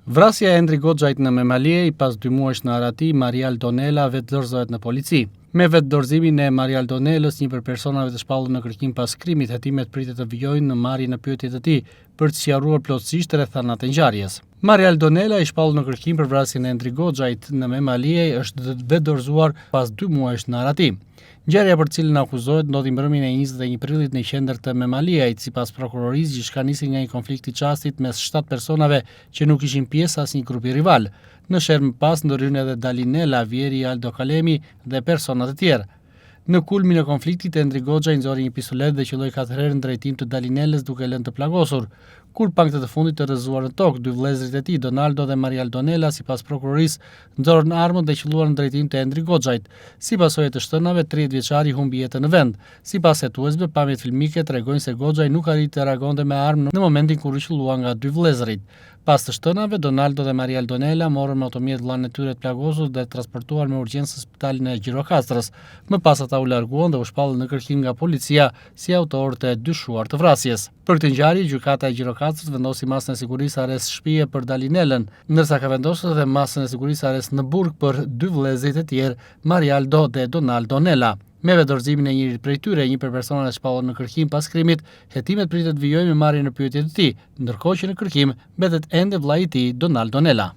Vrasja e Endri Goxhait në Memaliej pas 2 muajsh në Arati, Marial Donela vetë dorëzohet në polici. Me vetë dorëzimin e Marial Donelës, një për personave të shpallur në kërkim pas krimit, hetimet pritet të vijojnë në marrjen në pyetje të tij për të sqaruar plotësisht rreth anët e ngjarjes. Marial Donela, i shpallur në kërkim për vrasjen e Endri Goxhait në Memaliej, është vetë dorëzuar pas 2 muajsh në Arati. Ngjarja për cilën akuzohet ndodhi mbrëmjen e 21 prillit në qendër të Memaliejit. Sipas prokurorisë, gjithçka nisi nga një konflikt i çastit mes 7 personave që nuk ishin pjesë asnjë grupi rival. Në sherm pas ndorën edhe Dalinela, Vieri Aldo Kalemi dhe persona të tjerë. Në kulmin e konfliktit, Endri Goxhaj nxori një pistolet dhe qelloi 4 herë në drejtim të Dalinelës duke lënë të plagosur. Kur pangtë të fundit të rrëzuar në tokë, 2 vëllezërit e tij, Donaldo dhe Marial Donela, sipas prokurorisë, nxorën armën dhe qelluan në drejtim të Endri Goxhait. Si pasojë të shtënave, 30 vjeçari humbi jetën në vend. Sipas hetuesve, pamjet filmike tregojnë se Goxhaj nuk arriti të reagonte me armë në momentin kur u qellua nga 2 vëllezërit. Pas të shtënave, Donaldo dhe Marial Donela morën me automjet vllain e tyre të plagosur dhe transfertuar me urgjencë në spitalin e Gjirokastrës. Më pas ata u larguan dhe u shpallën në kërkim nga policia si autorët e dyshuar të vrasjes. Për këtë ngjarje, gjykata e Gjirokastrës vendosi masën e sigurisë arrest shtëpie për Dalinelën, ndërsa ka vendosur edhe masën e sigurisë arrest në burg për 2 vëllezërit e tjerë, Marialdo dhe Donaldo Donela. Me dorëzimin e njërit prej tyre, një për personat e shpallur në kërkim pas krimit, hetimet pritet vijojnë me marrjen në pyetje të tij, ndërkohë që në kërkim mbetet ende vllai i tij, Donaldo Donela.